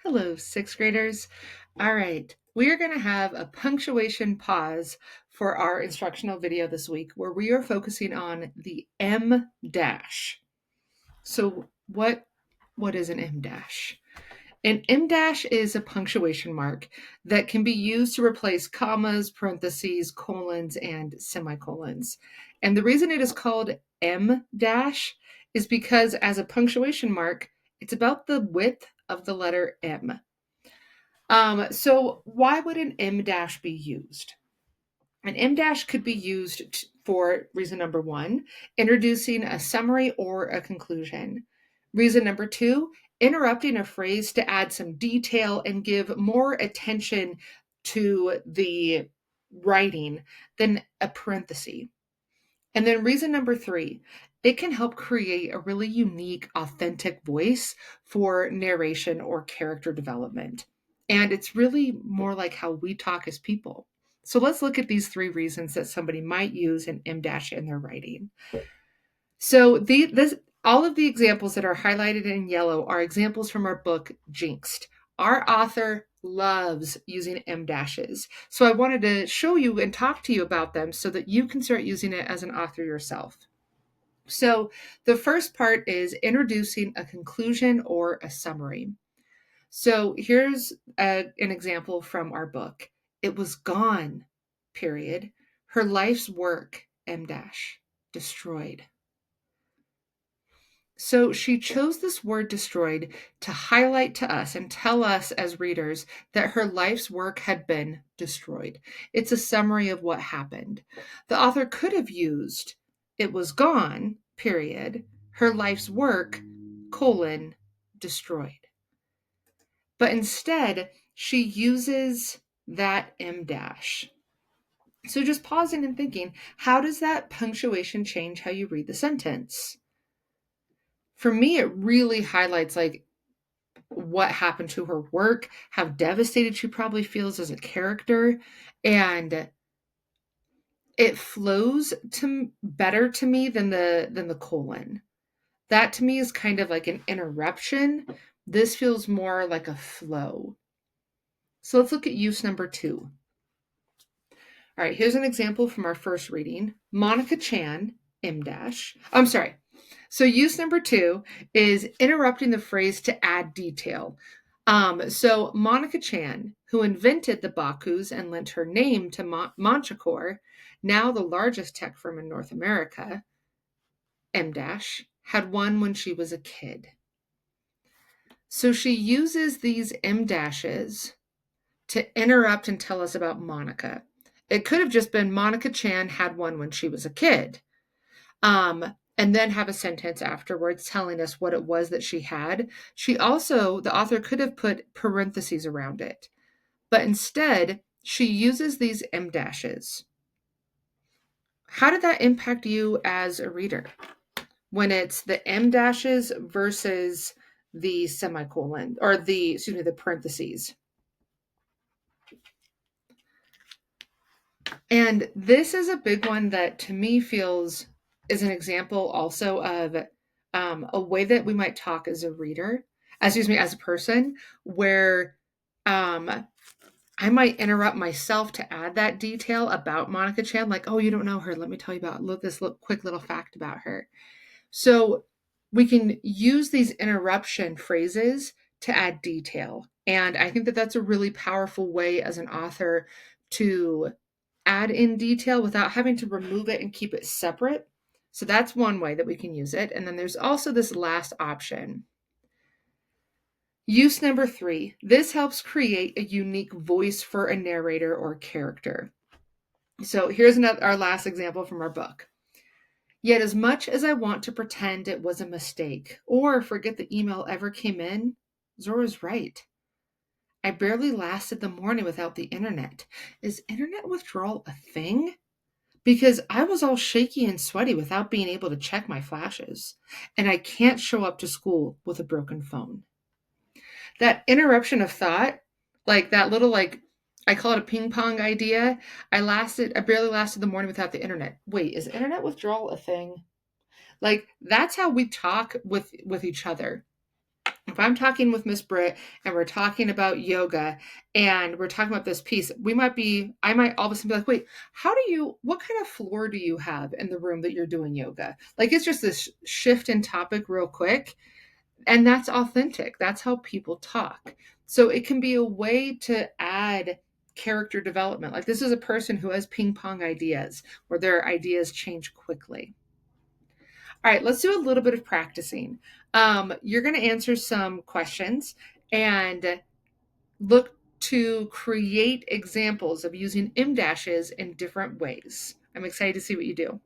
Hello, sixth graders. All right, we are going to have a punctuation pause for our instructional video this week where we are focusing on the M dash. So what is an M dash? An M dash is a punctuation mark that can be used to replace commas, parentheses, colons, and semicolons. And the reason it is called M dash is because as a punctuation mark, it's about the width of the letter M. So why would an M dash be used? An M dash could be used for reason number one, introducing a summary or a conclusion. Reason number two, interrupting a phrase to add some detail and give more attention to the writing than a parenthesis. And then reason number three, it can help create a really unique, authentic voice for narration or character development. And it's really more like how we talk as people. So let's look at these three reasons that somebody might use an M dash in their writing. So all of the examples that are highlighted in yellow are examples from our book, Jinxed. Our author loves using M dashes. So I wanted to show you and talk to you about them so that you can start using it as an author yourself. So the first part is introducing a conclusion or a summary. So here's an example from our book. It was gone, period. Her life's work, M dash, destroyed. So she chose this word destroyed to highlight to us and tell us as readers that her life's work had been destroyed. It's a summary of what happened. The author could have used it was gone, period, her life's work, colon, destroyed. But instead, she uses that M dash. So just pausing and thinking, how does that punctuation change how you read the sentence? For me, it really highlights like what happened to her work, how devastated she probably feels as a character, and it flows to better to me than the colon. That to me is kind of like an interruption. This feels more like a flow. So let's look at use number two. All right, here's an example from our first reading. Monica Chan, M dash. I'm sorry. So use number two is interrupting the phrase to add detail. So Monica Chan, who invented the Bakus and lent her name to Manticore, now the largest tech firm in North America, M dash, had one when she was a kid. So she uses these M dashes to interrupt and tell us about Monica. It could have just been Monica Chan had one when she was a kid. And then have a sentence afterwards telling us what it was that she had. The author could have put parentheses around it, but instead she uses these M dashes. How did that impact you as a reader when it's the M dashes versus the semicolon or the parentheses? And this is a big one that to me feels is an example also of a way that we might talk as a reader, as a person, where I might interrupt myself to add that detail about Monica Chan, like, oh, you don't know her. Let me tell you about this quick little fact about her. So we can use these interruption phrases to add detail. And I think that that's a really powerful way as an author to add in detail without having to remove it and keep it separate. So that's one way that we can use it. And then there's also this last option. Use number three. This helps create a unique voice for a narrator or character. So here's our last example from our book. Yet as much as I want to pretend it was a mistake or forget the email ever came in, Zora's right. I barely lasted the morning without the internet. Is internet withdrawal a thing? Because I was all shaky and sweaty without being able to check my flashes, and I can't show up to school with a broken phone. That interruption of thought, like that little I call it a ping pong idea. I barely lasted the morning without the internet. Wait, is internet withdrawal a thing? Like that's how we talk with each other. If I'm talking with Miss Britt and we're talking about yoga and we're talking about this piece, I might all of a sudden be like, wait, what kind of floor do you have in the room that you're doing yoga? Like it's just this shift in topic real quick. And that's authentic. That's how people talk. So it can be a way to add character development. Like this is a person who has ping pong ideas where their ideas change quickly. All right, let's do a little bit of practicing. You're going to answer some questions and look to create examples of using M dashes in different ways. I'm excited to see what you do.